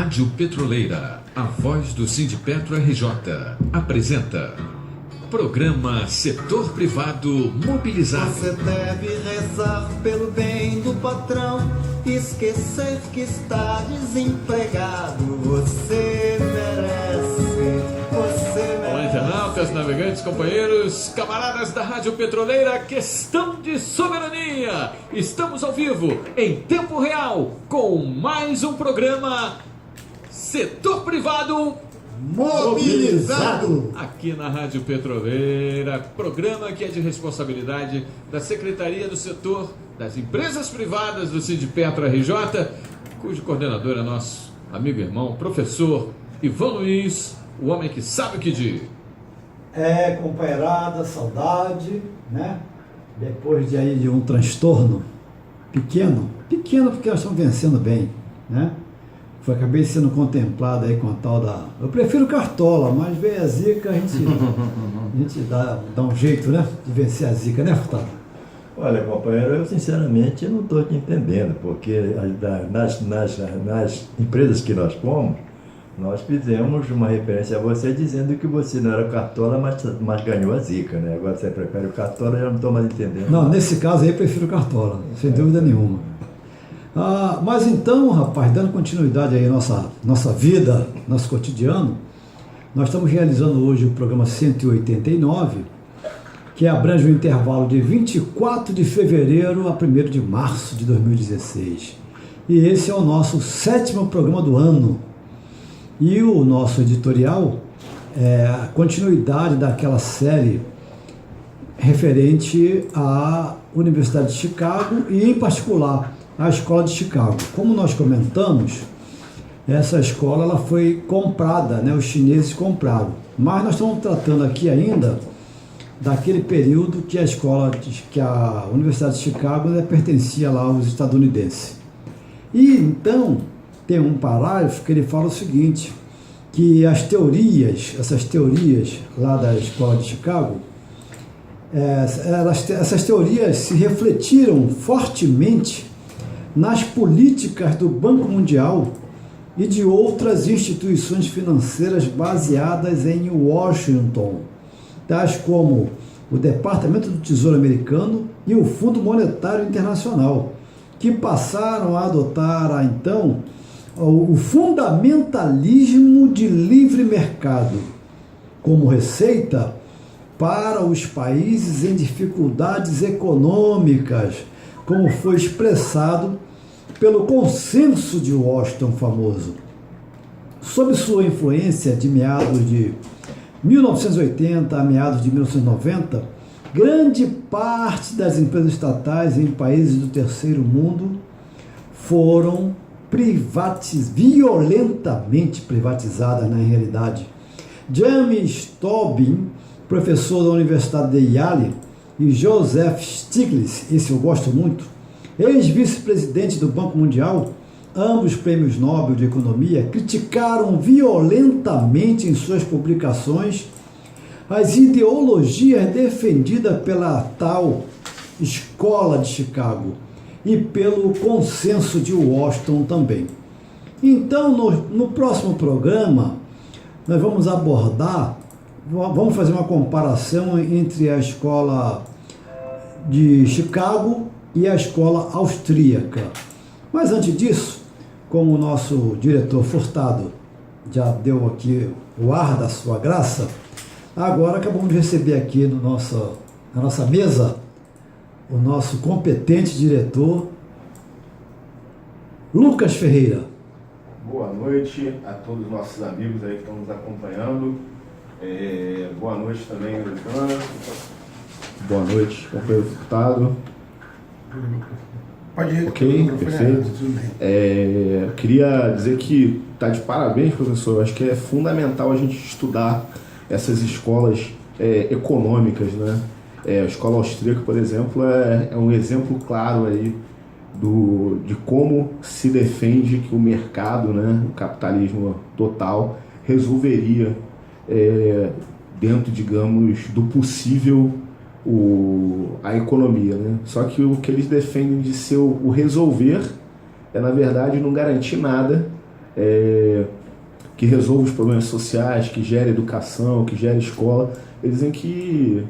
Rádio Petroleira, a voz do Sindipetro RJ, apresenta Programa Setor Privado Mobilizado. Você deve rezar pelo bem do patrão, esquecer que está desempregado. Você merece. Olá, internautas, navegantes, companheiros, camaradas da Rádio Petroleira, questão de soberania. Estamos ao vivo, em tempo real, com mais um programa Setor Privado Mobilizado. Aqui na Rádio Petroleira, programa que é de responsabilidade da Secretaria do Setor das Empresas Privadas do Sindipetro RJ, cujo coordenador é nosso amigo e irmão, professor Ivan Luiz, o homem que sabe o que diz. Companheirada, saudade, né? Depois de um transtorno pequeno porque nós estamos vencendo bem, né? Acabei sendo contemplado aí com a tal da... Eu prefiro cartola, mas veio a zica, a gente dá um jeito, né? De vencer a zica, né, Furtado? Olha, companheiro, eu sinceramente não estou te entendendo, porque nas empresas que nós fomos, nós fizemos uma referência a você dizendo que você não era cartola, mas ganhou a zica, né? Agora você prefere o cartola, eu já não estou mais entendendo. Não, nesse caso aí eu prefiro cartola, sem dúvida nenhuma. Mas então, rapaz, dando continuidade aí à nossa vida, nosso cotidiano, nós estamos realizando hoje o programa 189, que abrange o intervalo de 24 de fevereiro a 1º de março de 2016. E esse é o nosso 7º programa do ano. E o nosso editorial é a continuidade daquela série referente à Universidade de Chicago e, em particular, à Escola de Chicago. Como nós comentamos, essa escola ela foi comprada, né? Os chineses compraram. Mas nós estamos tratando aqui ainda daquele período que a Universidade de Chicago pertencia lá aos estadunidenses. E então tem um parágrafo que ele fala o seguinte, que essas teorias lá da Escola de Chicago, essas teorias se refletiram fortemente nas políticas do Banco Mundial e de outras instituições financeiras baseadas em Washington, tais como o Departamento do Tesouro Americano e o Fundo Monetário Internacional, que passaram a adotar, então, o fundamentalismo de livre mercado como receita para os países em dificuldades econômicas, como foi expressado pelo Consenso de Washington famoso. Sob sua influência de meados de 1980 a meados de 1990, grande parte das empresas estatais em países do terceiro mundo foram violentamente privatizadas na realidade. James Tobin, professor da Universidade de Yale, e Joseph Stiglitz, esse eu gosto muito, ex-vice-presidente do Banco Mundial, ambos prêmios Nobel de Economia, criticaram violentamente em suas publicações as ideologias defendidas pela tal Escola de Chicago e pelo Consenso de Washington também. Então, no próximo programa, nós vamos fazer uma comparação entre a Escola de Chicago e a Escola Austríaca. Mas antes disso, como o nosso diretor Furtado já deu aqui o ar da sua graça, agora acabamos de receber aqui na nossa mesa o nosso competente diretor, Lucas Ferreira. Boa noite a todos os nossos amigos aí que estão nos acompanhando. Boa noite também, Ivan. Boa noite, companheiro Furtado. Pode ir. Ok, perfeito. Eu queria dizer que está de parabéns, professor. Eu acho que é fundamental a gente estudar essas escolas econômicas, né? A escola austríaca, por exemplo, é um exemplo claro aí de como se defende que o mercado, né, o capitalismo total, resolveria dentro, digamos, do possível a economia, né? Só que o que eles defendem de ser o resolver na verdade, não garantir nada que resolva os problemas sociais, que gere educação, que gere escola. Eles dizem que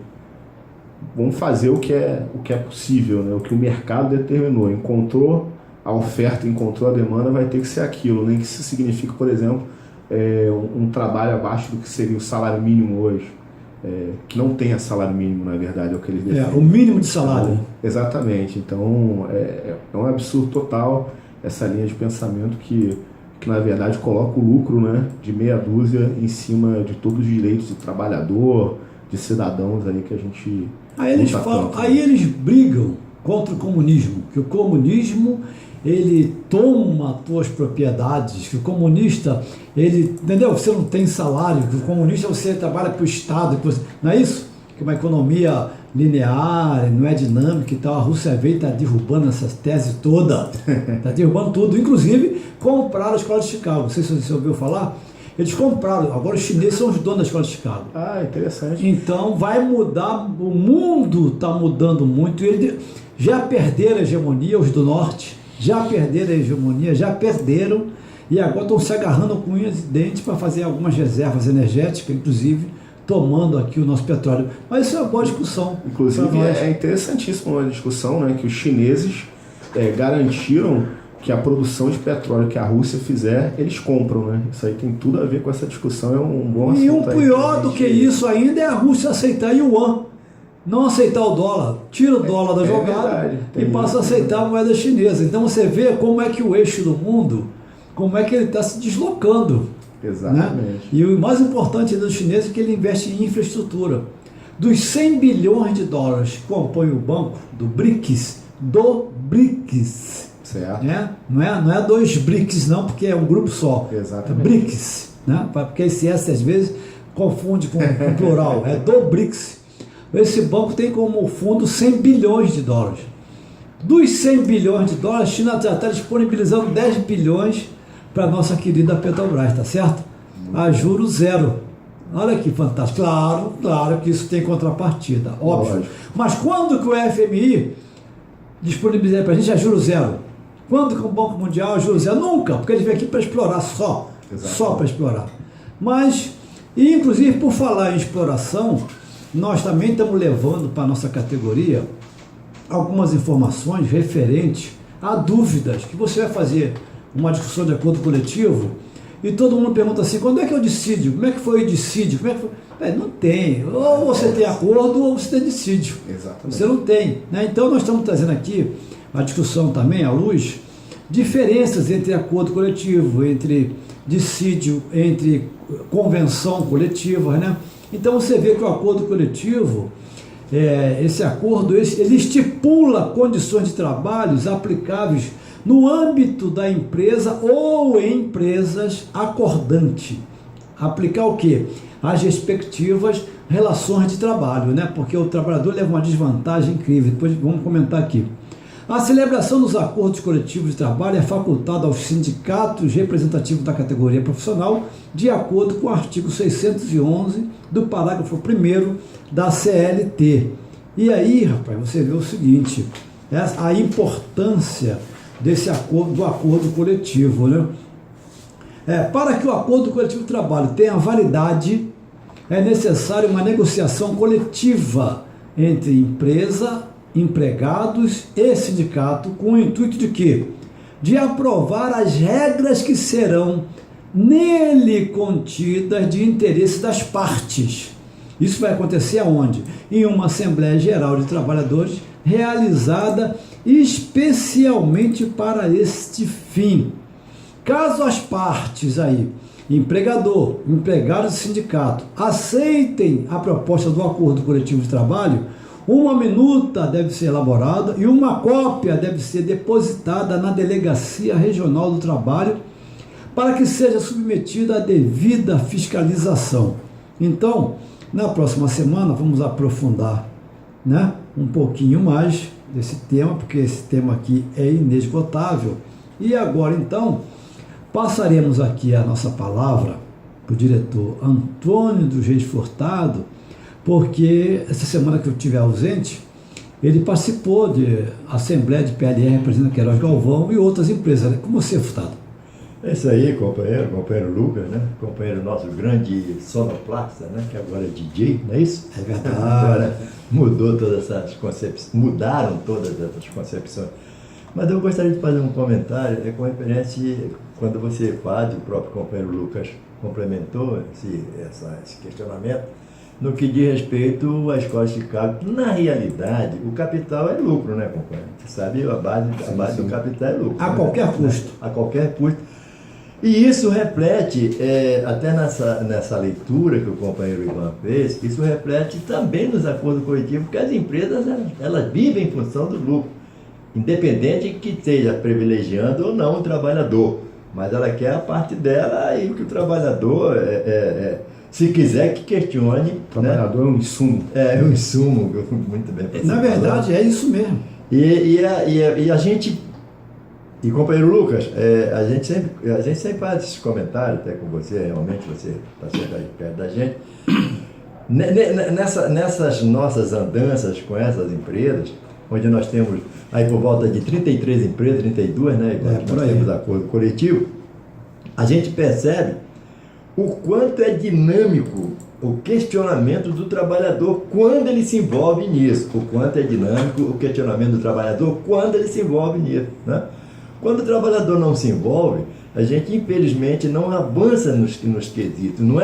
vão fazer o que é possível, né? O que o mercado determinou. Encontrou a oferta, encontrou a demanda, vai ter que ser aquilo. Nem que isso signifique, por exemplo, um trabalho abaixo do que seria o salário mínimo hoje. Que não tenha salário mínimo, na verdade, é o que eles defendem. O mínimo de salário. Então, exatamente. Então, é um absurdo total essa linha de pensamento que na verdade coloca o lucro, né, de meia dúzia em cima de todos os direitos do trabalhador, de cidadãos aí que a gente... Aí eles brigam contra o comunismo, que o comunismo ele toma as tuas propriedades, que o comunista, ele, entendeu? Você não tem salário, que o comunista você trabalha para o Estado, não é isso? Que uma economia linear, não é dinâmica e tal. A Rússia veio e está derrubando essas teses toda, está derrubando tudo, inclusive compraram a escola de Chicago. Não sei se você ouviu falar, eles compraram, agora os chineses são os donos da escola de Chicago. Interessante. Então vai mudar, o mundo está mudando muito, eles já perderam a hegemonia, os do norte, já perderam a hegemonia, e agora estão se agarrando com unhas e dentes para fazer algumas reservas energéticas, inclusive tomando aqui o nosso petróleo. Mas isso é uma boa discussão. Inclusive é interessantíssima uma discussão, né, que os chineses garantiram que a produção de petróleo que a Rússia fizer, eles compram, né? Isso aí tem tudo a ver com essa discussão, é um bom assunto. E o pior do que isso ainda é a Rússia aceitar Yuan, não aceitar o dólar, tira o dólar da jogada e passa a aceitar a moeda chinesa. Então você vê como é que o eixo do mundo, como é que ele está se deslocando. Exatamente. Né? E o mais importante do chinês é que ele investe em infraestrutura. Dos 100 bilhões de dólares que compõem o banco do BRICS, certo. Né? Não é dois BRICS não, porque é um grupo só. Exatamente. É BRICS, né? Porque esse S às vezes confunde com plural, é do BRICS. Esse banco tem como fundo 100 bilhões de dólares. Dos 100 bilhões de dólares, a China já está disponibilizando 10 bilhões para a nossa querida Petrobras, tá certo? A juro zero. Olha que fantástico. Claro que isso tem contrapartida, óbvio. Lógico. Mas quando que o FMI disponibiliza para a gente a juro zero? Quando que o Banco Mundial a juro zero? Nunca, porque eles vêm aqui para explorar só. Exatamente. Só para explorar. Mas, e inclusive por falar em exploração, nós também estamos levando para a nossa categoria algumas informações referentes a dúvidas que você vai fazer uma discussão de acordo coletivo e todo mundo pergunta assim, quando é que é o dissídio? Como é que foi o dissídio? Como é que foi? Não tem, ou você tem acordo ou você tem dissídio. Exatamente. Você não tem, né? Então nós estamos trazendo aqui a discussão também à luz, diferenças entre acordo coletivo, entre dissídio, entre convenção coletiva, né? Então você vê que o acordo coletivo, esse acordo, ele estipula condições de trabalhos aplicáveis no âmbito da empresa ou em empresas acordante. Aplicar o quê? As respectivas relações de trabalho, né? Porque o trabalhador leva uma desvantagem incrível. Depois vamos comentar aqui. A celebração dos acordos coletivos de trabalho é facultada aos sindicatos representativos da categoria profissional, de acordo com o artigo 611 do parágrafo 1º da CLT. E aí, rapaz, você vê o seguinte, a importância desse acordo, do acordo coletivo, né? Para que o acordo coletivo de trabalho tenha validade, é necessário uma negociação coletiva entre empresa, empregados e sindicato, com o intuito de quê? De aprovar as regras que serão nele contidas de interesse das partes. Isso vai acontecer aonde? Em uma Assembleia Geral de Trabalhadores realizada especialmente para este fim. Caso as partes aí, empregador, empregado e sindicato, aceitem a proposta do acordo coletivo de trabalho, uma minuta deve ser elaborada e uma cópia deve ser depositada na Delegacia Regional do Trabalho para que seja submetida à devida fiscalização. Então, na próxima semana vamos aprofundar, né, um pouquinho mais desse tema, porque esse tema aqui é inesgotável. E agora, então, passaremos aqui a nossa palavra para o diretor Antônio dos Reis Furtado, porque essa semana que eu estive ausente, ele participou de Assembleia de PLR, representando Queiroz Galvão e outras empresas. Como você, Furtado? É isso aí, companheiro Lucas, né? Companheiro nosso grande sonoplasta, né? Que agora é DJ, não é isso? É verdade. Agora mudou todas essas concepções, mudaram todas essas concepções. Mas eu gostaria de fazer um comentário com referência, quando você faz, o próprio companheiro Lucas complementou esse questionamento, no que diz respeito à Escola de Chicago. Na realidade, o capital é lucro, né, companheiro? Você sabe, a base do capital é lucro. A qualquer custo. A qualquer custo. E isso reflete, até nessa leitura que o companheiro Ivan fez, isso reflete também nos acordos coletivos, que as empresas elas vivem em função do lucro, independente que esteja privilegiando ou não o trabalhador. Mas ela quer a parte dela e o que o trabalhador, se quiser, que questione. O trabalhador, né? É um insumo. É um insumo, muito bem. Na verdade, é isso mesmo. E a gente... E, companheiro Lucas, a gente sempre faz esses comentários, até com você, realmente você está sempre aí perto da gente. Nessas nossas andanças com essas empresas, onde nós temos aí por volta de 33 empresas, 32, né? Nós temos acordo coletivo, a gente percebe o quanto é dinâmico o questionamento do trabalhador quando ele se envolve nisso. O quanto é dinâmico o questionamento do trabalhador quando ele se envolve nisso, né? Quando o trabalhador não se envolve, a gente infelizmente não avança nos quesitos. Não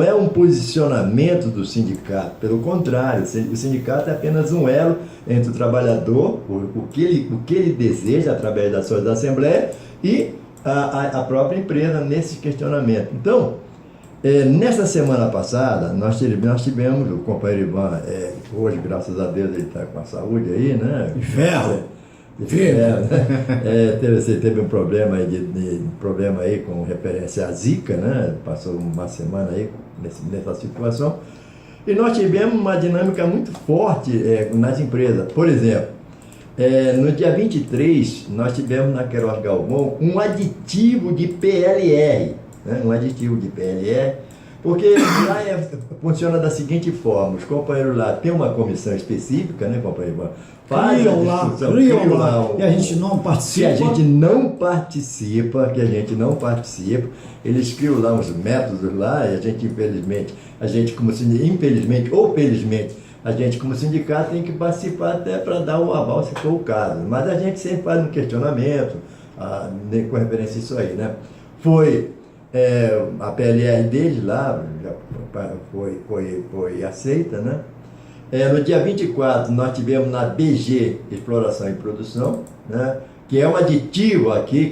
é um posicionamento do sindicato, pelo contrário, o sindicato é apenas um elo entre o trabalhador, o que ele deseja através das suas assembleias, e a própria empresa nesse questionamento. Então, nessa semana passada, nós tivemos o companheiro Ivan, hoje, graças a Deus, ele está com a saúde aí, né? De ferro. Teve um problema aí com referência à Zika, né? Passou uma semana aí nessa situação. E nós tivemos uma dinâmica muito forte nas empresas. Por exemplo, no dia 23, nós tivemos na Queiroz Galvão um aditivo de PLR, né? Um aditivo de PLR, porque lá funciona da seguinte forma: os companheiros lá têm uma comissão específica, né, companheiro? Criam lá, e a gente não participa. Que a gente não participa, eles criam lá uns métodos lá, e a gente, infelizmente ou felizmente, a gente como sindicato tem que participar até para dar o aval, se for o caso. Mas a gente sempre faz um questionamento com referência a isso aí, né? Foi a PLR deles lá, já foi aceita, né? No dia 24, nós tivemos na BG, Exploração e Produção, né, que é um aditivo aqui,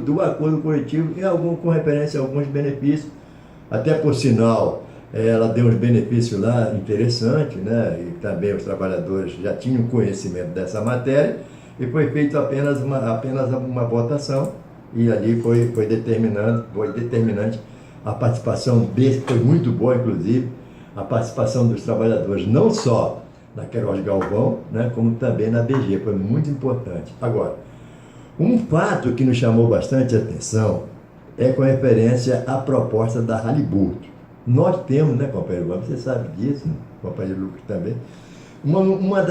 do acordo coletivo, com referência a alguns benefícios. Até por sinal, ela deu uns benefícios lá interessantes, né, e também os trabalhadores já tinham conhecimento dessa matéria, e foi feita apenas uma votação, e ali foi determinante a participação desse, foi muito boa, inclusive, a participação dos trabalhadores, não só na Queiroz Galvão, né, como também na BG, foi muito importante. Agora, um fato que nos chamou bastante atenção é com referência à proposta da Halliburton. Nós temos, né, companheiro, você sabe disso, companheiro Lucas também, uma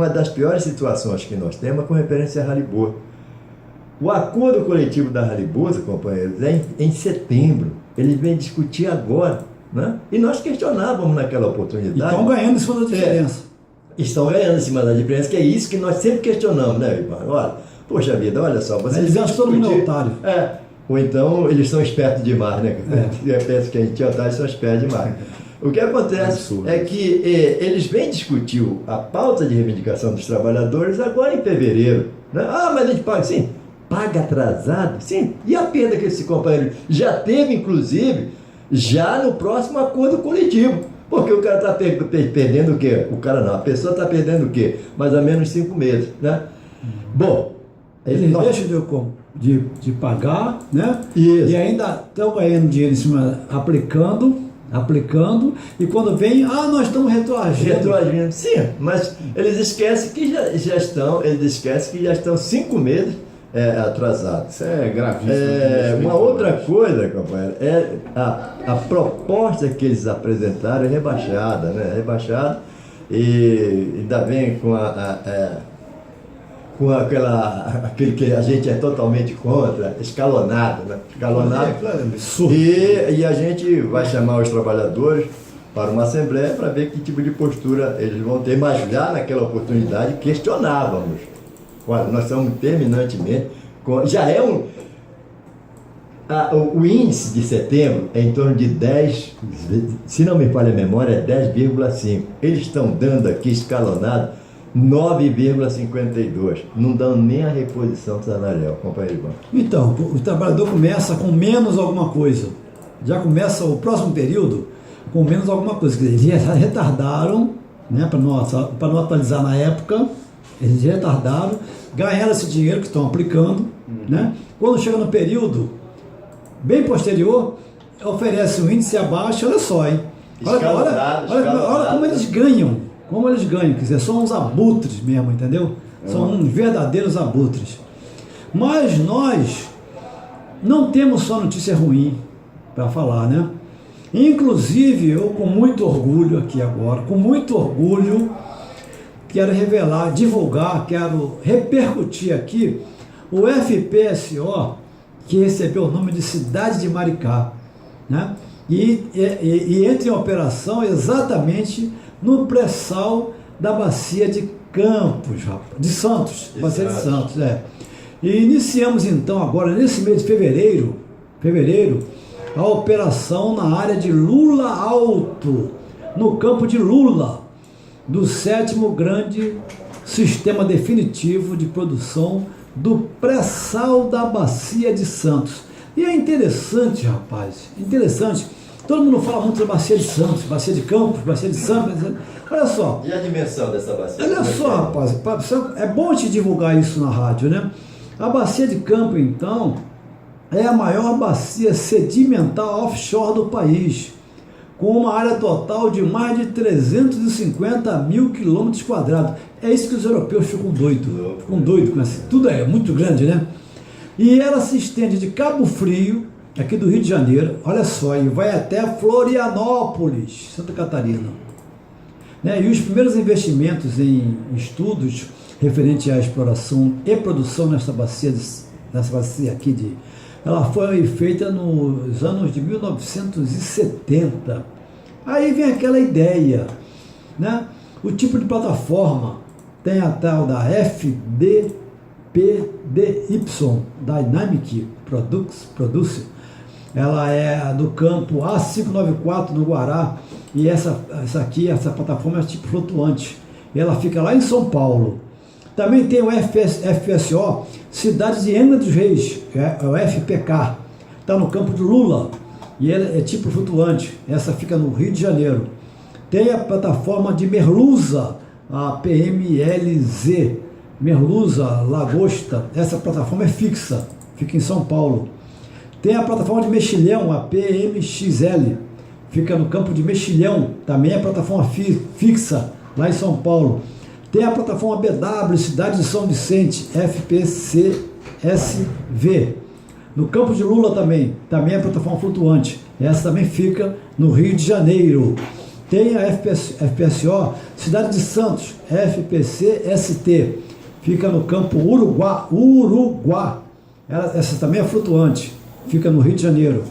das piores situações que nós temos é com referência à Halliburton. O acordo coletivo da Halliburton, companheiros, é em setembro, eles vêm discutir agora, né? E nós questionávamos naquela oportunidade. E estão ganhando em cima da diferença. Estão ganhando em cima da diferença, que é isso que nós sempre questionamos, né, Ivan? Olha, poxa vida, olha só, vocês eles acham todo mundo otário. Ou então eles são espertos demais, né? Eu penso que a gente é otário e são espertos demais. O que acontece é que eles vêm discutir a pauta de reivindicação dos trabalhadores agora em fevereiro, né? Mas a gente paga, sim, paga atrasado, sim. E a perda que esse companheiro já teve, inclusive, já no próximo acordo coletivo. Porque o cara está perdendo o quê? A pessoa está perdendo o quê? Mais ou menos 5 meses, né? Bom, eles deixam de pagar, né? Isso. E ainda estão ganhando dinheiro em cima, aplicando, e quando vem, nós estamos retroagindo. Sim, mas eles esquecem que já estão 5 meses atrasados. Isso é gravíssimo. Uma outra coisa, companheiro, a proposta que eles apresentaram é rebaixada, né? Rebaixada, e ainda vem com com aquele que a gente é totalmente contra, escalonado, né? Escalonado. E a gente vai chamar os trabalhadores para uma assembleia para ver que tipo de postura eles vão ter, mas já naquela oportunidade questionávamos. Olha, nós somos terminantemente, já é o índice de setembro é em torno de 10, se não me falha a memória, é 10,5. Eles estão dando aqui escalonado 9,52. Não dão nem a reposição salarial, companheiro Ivan. Então, o trabalhador começa com menos alguma coisa. Já começa o próximo período com menos alguma coisa. Quer dizer, eles já retardaram, né, para não atualizar na época, eles retardaram, ganharam esse dinheiro que estão aplicando, né? Quando chega no período bem posterior, oferece um índice abaixo, olha só, hein? Olha como eles ganham, quer dizer, são uns abutres mesmo, entendeu? São uns verdadeiros abutres. Mas nós não temos só notícia ruim para falar, né? Inclusive, eu com muito orgulho aqui agora, com muito orgulho, quero revelar, divulgar, quero repercutir aqui o FPSO, que recebeu o nome de Cidade de Maricá, né? E entra em operação exatamente no pré-sal da Bacia de Campos, de Santos, Bacia de Santos, E iniciamos então agora, nesse mês de fevereiro, a operação na área de Lula Alto, no campo de Lula, do 7º grande sistema definitivo de produção do pré-sal da Bacia de Santos. E é interessante, rapaz, interessante. Todo mundo fala muito da Bacia de Santos, Bacia de Campos, Bacia de Santos. Olha só. E a dimensão dessa bacia? Olha só, rapaz, é bom te divulgar isso na rádio, né? A Bacia de Campos, então, é a maior bacia sedimentar offshore do país, com uma área total de mais de 350 mil quilômetros quadrados. É isso que os europeus ficam doidos com isso. Tudo é muito grande, né? E ela se estende de Cabo Frio, aqui do Rio de Janeiro, olha só, e vai até Florianópolis, Santa Catarina. Né? E os primeiros investimentos em estudos referentes à exploração e produção nessa bacia aqui, ela foi feita nos anos de 1970. Aí vem aquela ideia, né? O tipo de plataforma tem a tal da FDPDY, Dynamic Producer. Ela é do campo A594 no Guará, e essa plataforma é tipo flutuante. E ela fica lá em São Paulo. Também tem o FPSO Cidade de Angra dos Reis, é o FPK, está no campo de Lula, e ela é tipo flutuante. Essa fica no Rio de Janeiro. Tem a plataforma de Merluza, a PMLZ, Merluza Lagosta. Essa plataforma é fixa, fica em São Paulo. Tem a plataforma de Mexilhão, a PMXL, fica no campo de Mexilhão, também é plataforma fixa, lá em São Paulo. Tem a plataforma BW, Cidade de São Vicente, FPCSV, no campo de Lula também é plataforma flutuante. Essa também fica no Rio de Janeiro. Tem a FPSO Cidade de Santos, FPCST, fica no campo Uruguá. Essa também é flutuante, fica no Rio de Janeiro.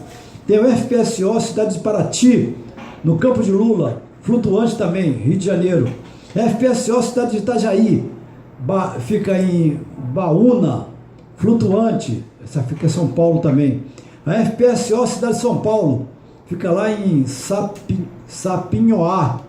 Tem o FPSO Cidade de Paraty, no campo de Lula, flutuante também, Rio de Janeiro. FPSO Cidade de Itajaí, fica em Baúna, flutuante, essa fica em São Paulo também. A FPSO Cidade de São Paulo, fica lá em Sapinhoá,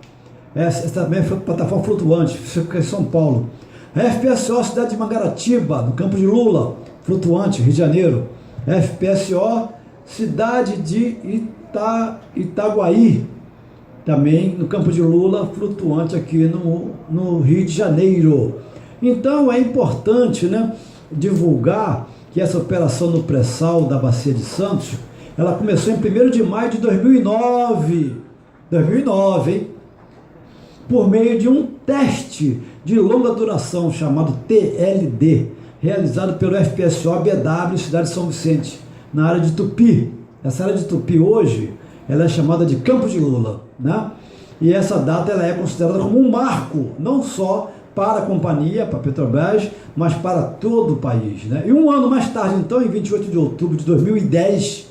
essa também é plataforma flutuante, fica em São Paulo. A FPSO Cidade de Mangaratiba, no campo de Lula, flutuante, Rio de Janeiro. FPSO Cidade de Itaguaí, também no campo de Lula, flutuante aqui no Rio de Janeiro. Então é importante, né, divulgar que essa operação no pré-sal da Bacia de Santos, ela começou em 1º de maio de 2009, hein? Por meio de um teste de longa duração chamado TLD, realizado pelo FPSO BW Cidade de São Vicente, na área de Tupi. Essa área de Tupi hoje, ela é chamada de Campo de Lula, né? E essa data ela é considerada como um marco, não só para a companhia, para a Petrobras, mas para todo o país, né? E um ano mais tarde, então, em 28 de outubro de 2010,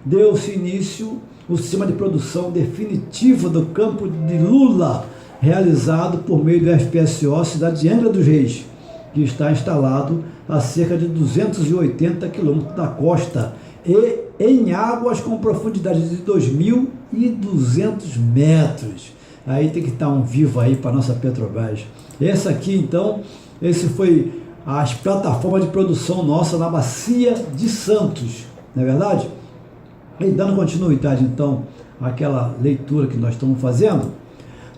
deu-se início o sistema de produção definitiva do campo de Lula, realizado por meio do FPSO Cidade de Angra dos Reis, que está instalado a cerca de 280 quilômetros da costa e em águas com profundidade de 2.200 metros. Aí tem que estar um vivo aí para a nossa Petrobras. Esse aqui, então, esse foi as plataformas de produção nossa na Bacia de Santos, não é verdade? E dando continuidade, então, àquela leitura que nós estamos fazendo,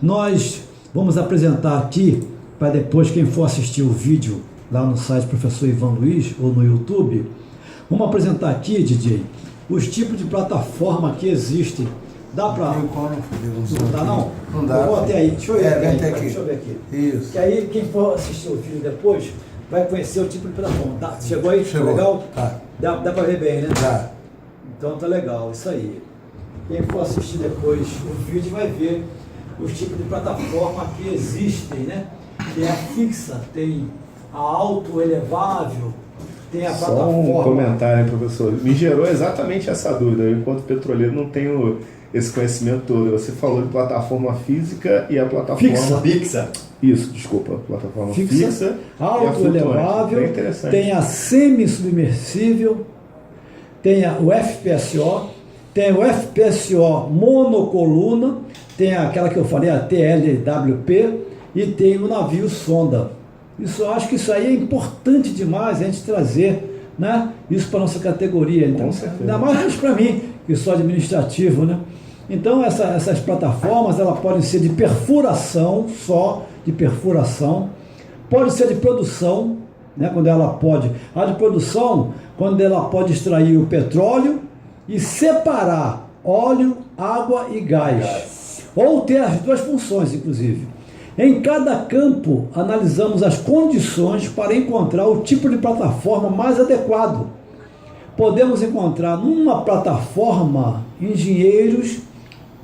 nós vamos apresentar aqui, para depois quem for assistir o vídeo lá no site Professor Ivan Luiz ou no YouTube, vamos apresentar aqui, DJ, os tipos de plataforma que existem. Dá para... Não dá, não? Não dá. Eu vou até aí, deixa eu ver aqui. Deixa eu ver aqui. Isso. Que aí quem for assistir o vídeo depois vai conhecer o tipo de plataforma. Tá? Chegou aí? Chegou. Tá legal? Tá. Dá para ver bem, né? Dá. Então tá legal, isso aí. Quem for assistir depois o vídeo vai ver os tipos de plataforma que existem, né? Que é a fixa, tem a auto-elevável, tem a Só plataforma... um comentário, hein, professor. Me gerou exatamente essa dúvida. Eu, enquanto petroleiro, não tenho esse conhecimento todo. Você falou de plataforma física e a plataforma... Fixa. Isso, desculpa. Plataforma fixa auto-elevável, Bem interessante. tem a semi-submersível, tem o FPSO, tem o FPSO monocoluna, tem aquela que eu falei, a TLWP, e tem o navio sonda. Eu acho que isso aí é importante demais a gente trazer, né, isso para a nossa categoria. Então, ainda mais para mim, que sou administrativo, né? Então essas plataformas elas podem ser de perfuração, só de perfuração, pode ser de produção, né, quando ela pode. A de produção, quando ela pode extrair o petróleo e separar óleo, água e gás. Ou ter as duas funções, inclusive. Em cada campo, analisamos as condições para encontrar o tipo de plataforma mais adequado. Podemos encontrar numa plataforma engenheiros,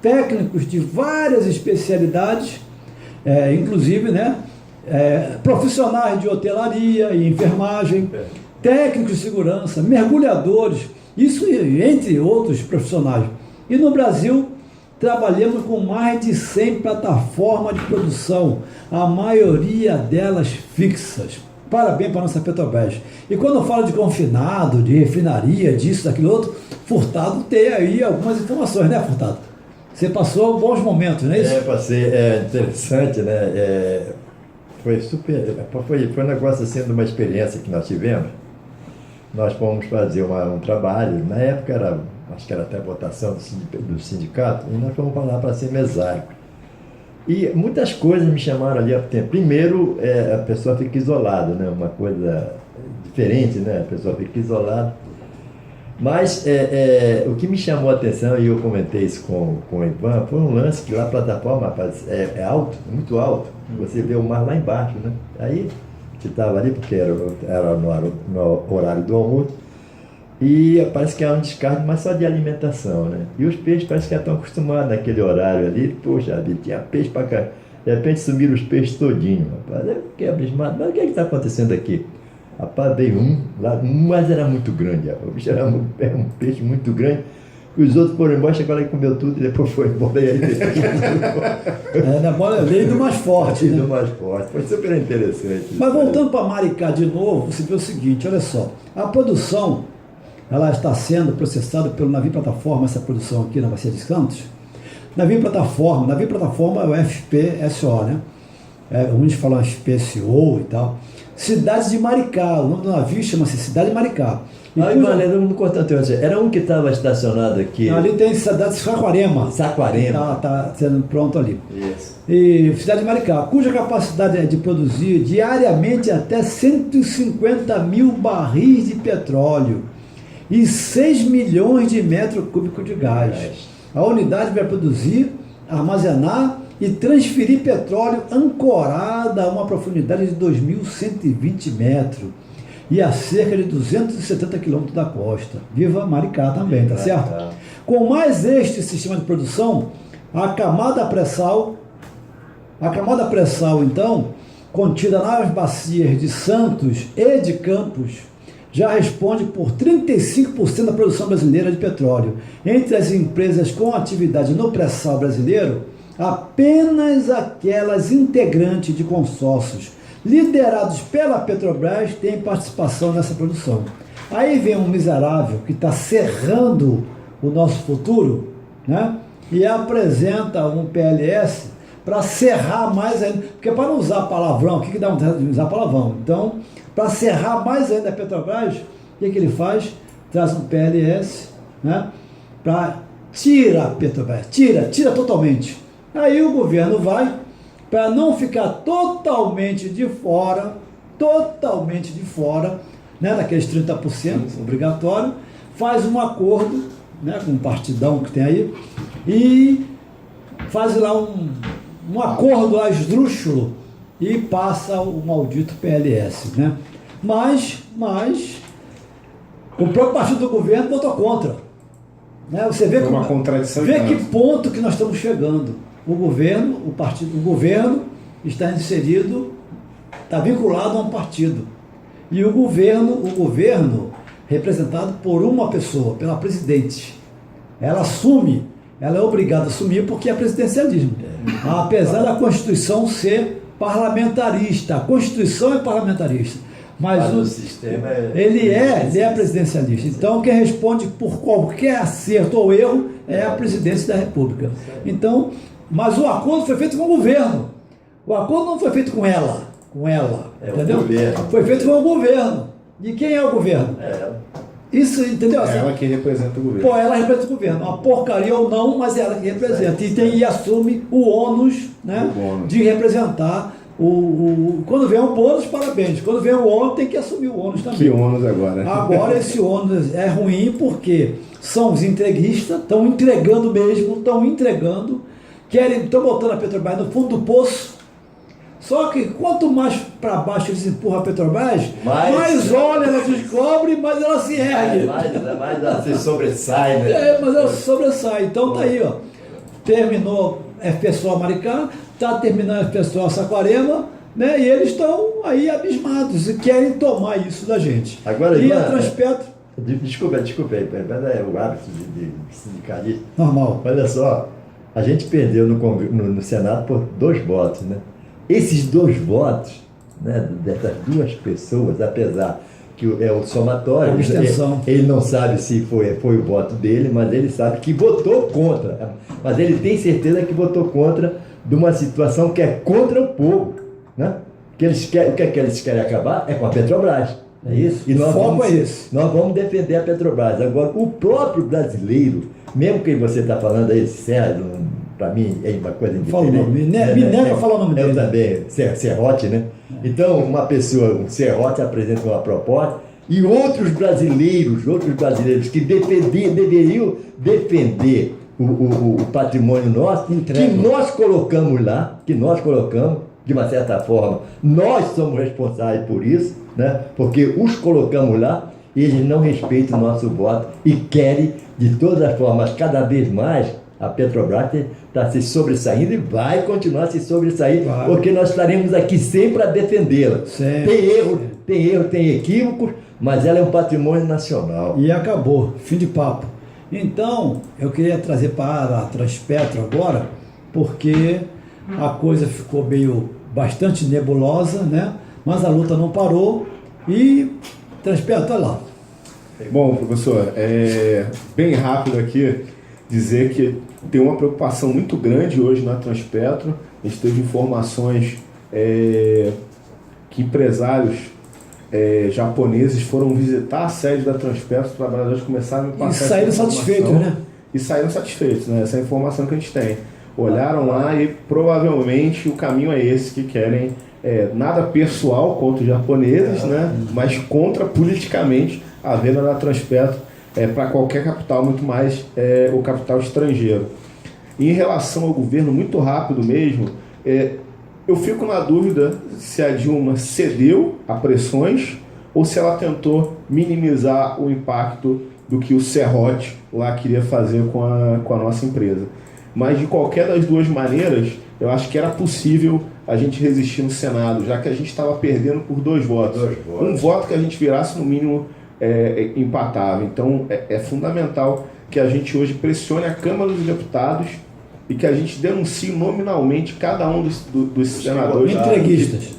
técnicos de várias especialidades, inclusive, né, profissionais de hotelaria e enfermagem, técnicos de segurança, mergulhadores, isso entre outros profissionais. E no Brasil, trabalhamos com mais de 100 plataformas de produção, a maioria delas fixas. Parabéns para a nossa Petrobras. E quando eu falo de confinado, de refinaria, disso, daquilo outro, Furtado tem aí algumas informações, né, Furtado? Você passou bons momentos, não é isso? Passei, interessante, né? Foi um negócio assim, de uma experiência que nós tivemos. Nós fomos fazer um trabalho, na época acho que era até a votação do sindicato, e nós fomos lá para ser mesário. E muitas coisas me chamaram ali a tempo. Primeiro, a pessoa fica isolada, né? Uma coisa diferente, né? A pessoa fica isolada. Mas o que me chamou a atenção, e eu comentei isso com o Ivan, foi um lance que lá a plataforma, rapaz, é alto, muito alto. Você vê o mar lá embaixo, né? Aí, você estava ali, porque era no horário do almoço, e parece que é um descarga, mas só de alimentação, né? E os peixes parece que já estão acostumados naquele horário ali. Poxa vida, tinha peixe pra cá. De repente sumiram os peixes todinhos, rapaz. Eu fiquei abismado. Mas o que está acontecendo aqui? Rapaz, veio mas era muito grande. Rapaz. O bicho era um peixe muito grande. Os outros foram embora, chegou lá e comeu tudo e depois foi embora. E aí, na bola é lei do mais forte. Lei né? do mais forte. Foi super interessante. Mas voltando para Maricá de novo, você vê o seguinte, olha só. A produção, ela está sendo processada pelo navio plataforma, essa produção aqui na Bacia de Santos. Navio plataforma é o FPSO, né? Uns falam FPSO e tal. Cidade de Maricá, o nome do navio chama-se Cidade de Maricá. Não corta teu. Era um que estava estacionado aqui. Ali tem cidade de Saquarema. Está sendo pronto ali. Isso. E cidade de Maricá, cuja capacidade é de produzir diariamente até 150 mil barris de petróleo e 6 milhões de metros cúbicos de gás. A unidade vai produzir, armazenar e transferir petróleo ancorada a uma profundidade de 2.120 metros e a cerca de 270 quilômetros da costa. Viva Maricá também, tá certo? Com mais este sistema de produção, a camada pré-sal, então, contida nas bacias de Santos e de Campos, já responde por 35% da produção brasileira de petróleo. Entre as empresas com atividade no pré-sal brasileiro, apenas aquelas integrantes de consórcios liderados pela Petrobras têm participação nessa produção. Aí vem um miserável que está cerrando o nosso futuro, né? E apresenta um PLS para serrar mais ainda, porque para não usar palavrão, o que dá vontade de usar palavrão? Então, para serrar mais ainda a Petrobras, o que ele faz? Traz um PLS, né? Para tirar a Petrobras, tira totalmente. Aí o governo vai, para não ficar totalmente de fora, né, daqueles 30% obrigatório, faz um acordo, né, com um partidão que tem aí, e faz lá um acordo lá esdrúxulo e passa o maldito PLS, né? Mas o próprio partido do governo votou contra, né? Você vê uma contradição. Vê que ponto que nós estamos chegando. O governo está inserido, está vinculado a um partido. E o governo representado por uma pessoa, pela presidente. Ela assume, ela é obrigada a assumir porque é presidencialismo. Apesar da Constituição ser parlamentarista, a Constituição é parlamentarista, mas o sistema ele é presidencialista. Então quem responde por qualquer acerto ou erro é a presidência da República. Então, mas o acordo foi feito com o governo. O acordo não foi feito com ela, entendeu? Foi feito com o governo. E quem é o governo? Isso, entendeu? É ela que representa o governo. Pô, ela representa o governo. Uma porcaria ou não, mas é ela que representa. E assume o ônus, né, de representar quando vem o bônus, parabéns. Quando vem o ônus, tem que assumir o ônus também. Que ônus agora? Agora esse ônus é ruim porque são os entreguistas, estão entregando mesmo, estão botando a Petrobras no fundo do poço. Só que quanto mais para baixo eles empurram a Petrobras, mais óleo ela descobre, mais ela se ergue. Mais ela se sobressai, né? Mas ela sobressai. Então tá aí, ó. Terminou FPSOL Maricá, está terminando FPSOL Saquarema, né? E eles estão aí abismados e querem tomar isso da gente. Agora, e a Transpetro... Desculpa aí, mas é o hábito de sindicalista. Normal. Olha só, a gente perdeu no Senado por 2 votos, né? Esses 2 votos, né, dessas 2 pessoas, apesar que é o somatório, ele não sabe se foi o voto dele, mas ele sabe que votou contra. Mas ele tem certeza que votou contra de uma situação que é contra o povo, né? O que eles querem acabar é com a Petrobras. É isso? E nós vamos defender a Petrobras. Agora, o próprio brasileiro, mesmo que você está falando aí, Sérgio, para mim é uma coisa indiferente. Me nega falar o nome dele. Eu também, Serrote, né? Então, uma pessoa, um Serrote apresenta uma proposta e outros brasileiros que deveriam defender o patrimônio nosso, que nós colocamos lá, de uma certa forma, nós somos responsáveis por isso, né? Porque os colocamos lá e eles não respeitam o nosso voto e querem, de todas as formas, cada vez mais, a Petrobras está se sobressaindo e vai continuar se sobressaindo, porque nós estaremos aqui sempre para defendê-la. Tem erro, tem equívocos, mas ela é um patrimônio nacional. E acabou, fim de papo. Então, eu queria trazer para a Transpetro agora, porque a coisa ficou bastante nebulosa, né? Mas a luta não parou e Transpetro, olha lá. Bom, professor, bem rápido aqui, dizer que tem uma preocupação muito grande hoje na Transpetro. A gente teve informações que empresários japoneses foram visitar a sede da Transpetro, os trabalhadores começaram a passar. E saíram satisfeitos, né? E saíram satisfeitos, né? Essa é a informação que a gente tem. Olharam lá e provavelmente o caminho é esse, que querem nada pessoal contra os japoneses, né? Mas contra politicamente a venda da Transpetro para qualquer capital, muito mais o capital estrangeiro. E em relação ao governo, muito rápido mesmo, eu fico na dúvida se a Dilma cedeu a pressões ou se ela tentou minimizar o impacto do que o Serrote lá queria fazer com a nossa empresa. Mas de qualquer das duas maneiras, eu acho que era possível a gente resistir no Senado, já que a gente estava perdendo por 2 votos. Um voto que a gente virasse, no mínimo, empatava. Então, é fundamental que a gente hoje pressione a Câmara dos Deputados e que a gente denuncie nominalmente cada um dos senadores. Entreguistas.